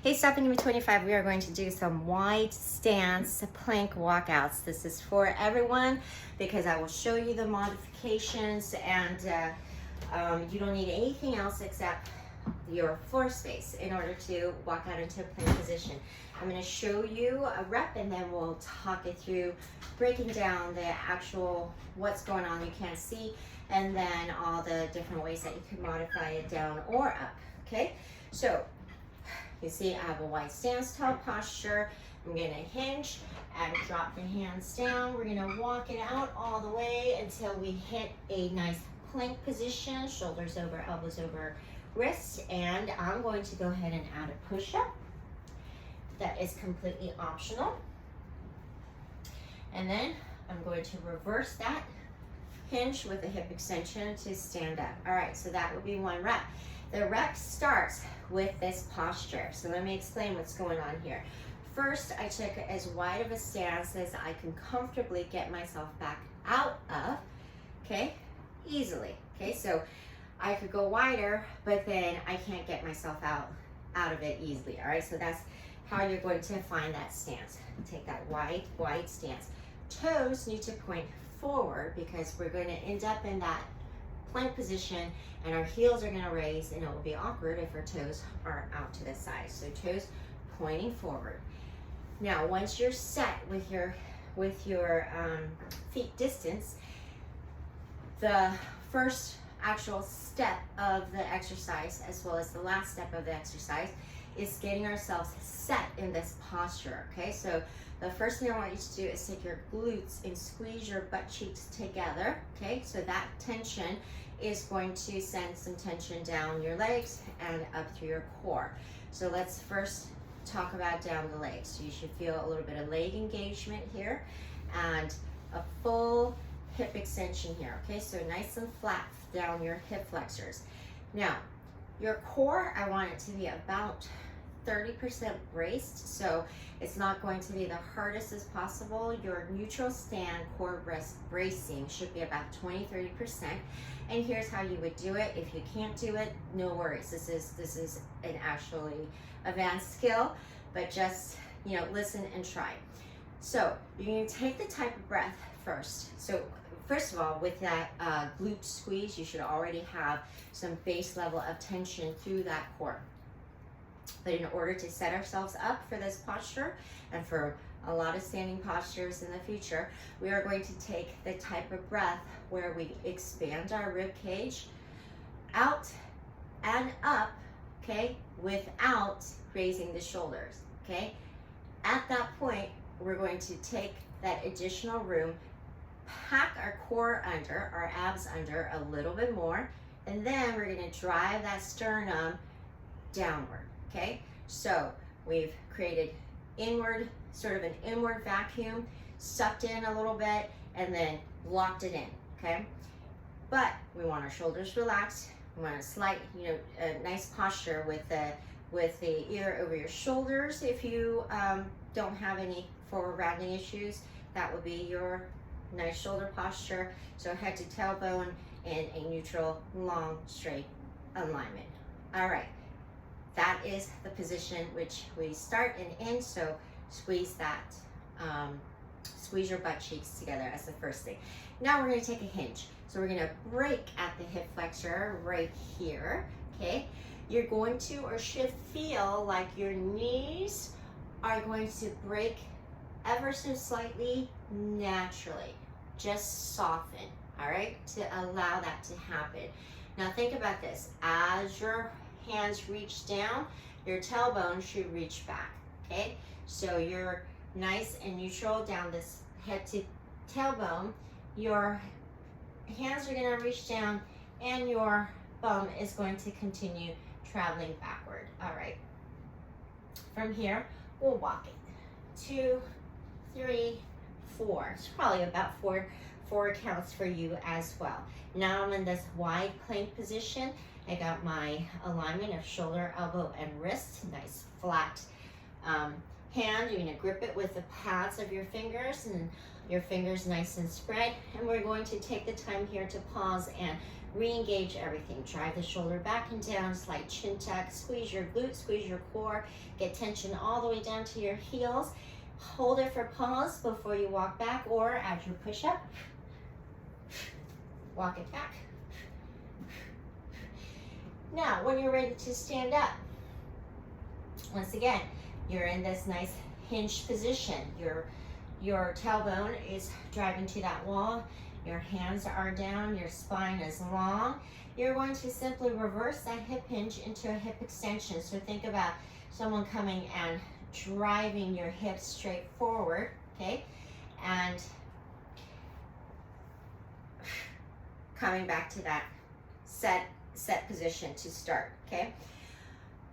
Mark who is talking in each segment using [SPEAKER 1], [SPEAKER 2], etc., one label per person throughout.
[SPEAKER 1] Hey, Nowgimme25, we are going to do some wide stance plank walkouts. This is for everyone because I will show you the modifications, and you don't need anything else except your floor space in order to walk out into a plank position. I'm going to show you a rep and then we'll talk it through, breaking down the actual what's going on you can't see, and then all the different ways that you can modify it down or up. Okay, so you see I have a wide stance tall posture. I'm going to hinge and drop the hands down. We're going to walk it out all the way until we hit a nice plank position, shoulders over, elbows over, wrists, and I'm going to go ahead and add a push-up. That is completely optional. And then I'm going to reverse that hinge with a hip extension to stand up. All right, so that would be one rep. The rep starts with this posture. So let me explain what's going on here. First, I took as wide of a stance as I can comfortably get myself back out of, okay, easily. Okay, so I could go wider, but then I can't get myself out of it easily. All right, so that's how you're going to find that stance. Take that wide stance. Toes need to point forward because we're going to end up in that plank position and our heels are going to raise, and it will be awkward if our toes are out to the side. So toes pointing forward. Now, once you're set with your feet distance, the first actual step of the exercise, as well as the last step of the exercise, is getting ourselves set in this posture. Okay, so the first thing I want you to do is take your glutes and squeeze your butt cheeks together. Okay, so that tension is going to send some tension down your legs and up through your core. So let's first talk about down the legs. So you should feel a little bit of leg engagement here and a full hip extension here. Okay, so nice and flat down your hip flexors. Now, your core, I want it to be about 30% braced, so it's not going to be the hardest as possible. Your neutral stand core bracing should be about 20-30%. And here's how you would do it. If you can't do it, no worries. This is an actually advanced skill, but just, you know, listen and try. So you're going to take the type of breath first. So first of all, with that glute squeeze, you should already have some base level of tension through that core. But in order to set ourselves up for this posture and for a lot of standing postures in the future, we are going to take the type of breath where we expand our rib cage out and up, okay, without raising the shoulders, okay? At that point, we're going to take that additional room, pack our core under, our abs under a little bit more, and then we're going to drive that sternum downward. Okay, so we've created inward, sort of an inward vacuum, sucked in a little bit, and then locked it in. Okay, but we want our shoulders relaxed. We want a slight, you know, a nice posture with the ear over your shoulders. If you don't have any forward rounding issues, that would be your nice shoulder posture. So head to tailbone in a neutral, long, straight alignment. All right. That is the position which we start and end, so squeeze that, squeeze your butt cheeks together as the first thing. Now we're going to take a hinge. So we're going to break at the hip flexor right here, okay? You're going to, or should feel like your knees are going to break ever so slightly naturally. Just soften, all right, to allow that to happen. Now think about this. As your hands reach down, your tailbone should reach back, okay? So you're nice and neutral down this head to tailbone. Your hands are gonna reach down and your bum is going to continue traveling backward. All right. From here, we'll walk it. 2, 3, 4. It's probably about four counts for you as well. Now I'm in this wide plank position. I got my alignment of shoulder, elbow, and wrist. Nice flat hand. You're going to grip it with the pads of your fingers and your fingers nice and spread. And we're going to take the time here to pause and Re-engage everything. Drive the shoulder back and down, slight chin tuck, squeeze your glutes, squeeze your core, get tension all the way down to your heels. Hold it for pause before you walk back, or as you push up, walk it back. Now, when you're ready to stand up, once again, you're in this nice hinged position. Your tailbone is driving to that wall. Your hands are down, your spine is long. You're going to simply reverse that hip hinge into a hip extension. So think about someone coming and driving your hips straight forward, okay? And coming back to that set position to start, okay?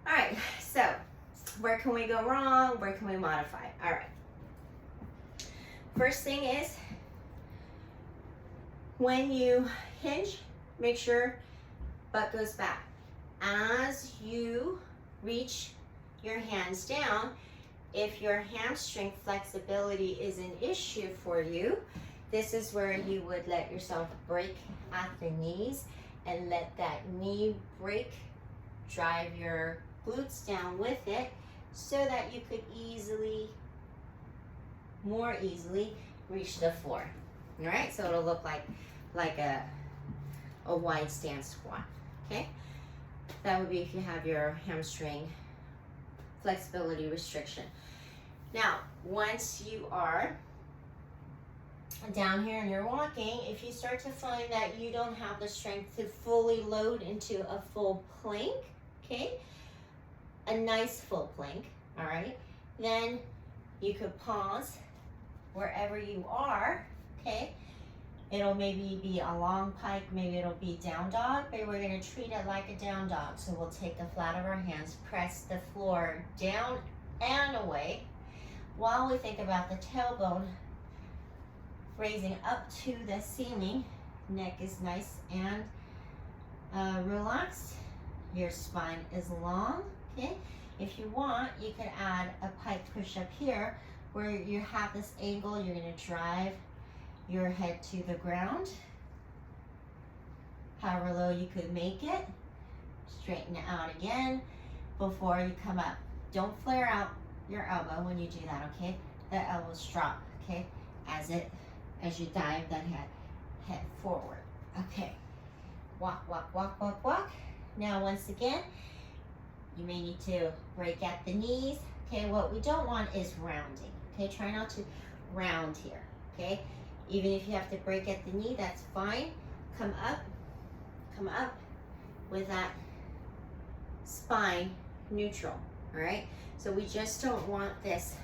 [SPEAKER 1] All right, so where can we go wrong? Where can we modify? All right. First thing is, when you hinge, make sure butt goes back. As you reach your hands down, if your hamstring flexibility is an issue for you, this is where you would let yourself break at the knees and let that knee break drive your glutes down with it, so that you could more easily reach the floor. All right, so it'll look like a wide stance squat, okay? That would be if you have your hamstring flexibility restriction. Now, once you are down here and you're walking, if you start to find that you don't have the strength to fully load into a full plank, okay, a nice full plank, all right, then you could pause wherever you are, okay? It'll maybe be a long pike, maybe it'll be down dog, but we're gonna treat it like a down dog. So we'll take the flat of our hands, press the floor down and away, while we think about the tailbone raising up to the ceiling. Neck is nice and relaxed. Your spine is long, okay? If you want, you could add a pike push up here, where you have this angle. You're gonna drive your head to the ground, however low you could make it. Straighten it out again before you come up. Don't flare out your elbow when you do that, okay? The elbows drop, okay? As you dive that head forward. Okay. Walk, walk, walk, walk, walk. Now, once again, you may need to break at the knees. Okay, what we don't want is rounding. Okay, try not to round here. Okay, even if you have to break at the knee, that's fine. Come up with that spine neutral. All right, so we just don't want this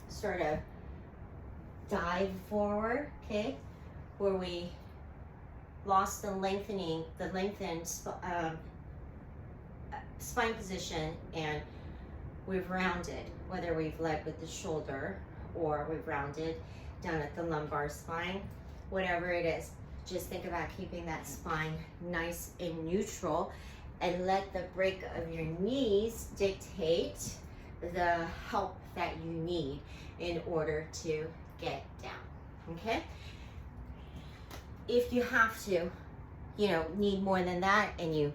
[SPEAKER 1] sort of dive forward, okay, where we lost the lengthened spine position, and we've rounded, whether we've led with the shoulder or we've rounded down at the lumbar spine, whatever it is. Just think about keeping that spine nice and neutral, and let the break of your knees dictate the help that you need in order to get down, okay? If you have to, need more than that, and you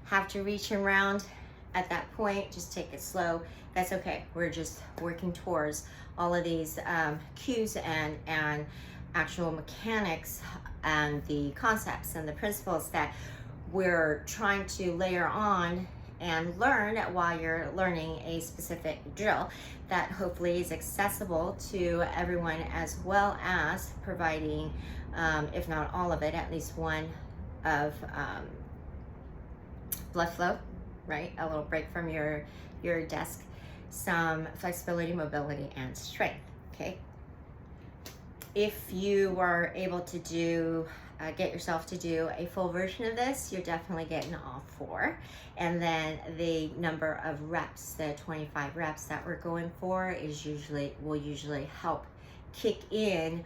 [SPEAKER 1] have to reach around at that point, just take it slow. That's okay. We're just working towards all of these cues and actual mechanics and the concepts and the principles that we're trying to layer on and learn while you're learning a specific drill that hopefully is accessible to everyone, as well as providing, if not all of it, at least one of blood flow, right? A little break from your desk, some flexibility, mobility, and strength, okay? If you were able to get yourself to do a full version of this, you're definitely getting all 4. And then the number of reps, the 25 reps that we're going for, will usually help kick in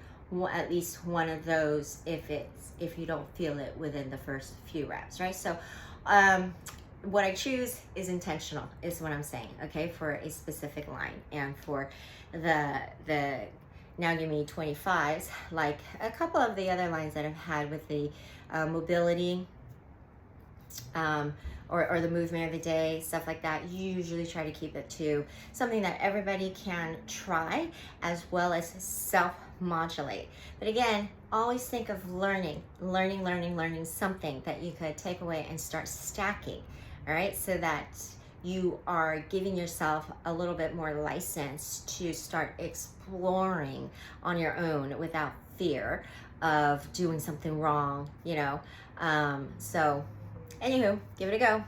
[SPEAKER 1] at least one of those if you don't feel it within the first few reps, right? So what I choose is intentional, is what I'm saying, okay, for a specific line. And for the Nowgimme25s, like a couple of the other lines that I've had with the mobility or the movement of the day, stuff like that. Usually try to keep it to something that everybody can try, as well as self-modulate. But again, always think of learning something that you could take away and start stacking, all right? So that you are giving yourself a little bit more license to start exploring on your own without fear of doing something wrong, you know? So anywho, give it a go.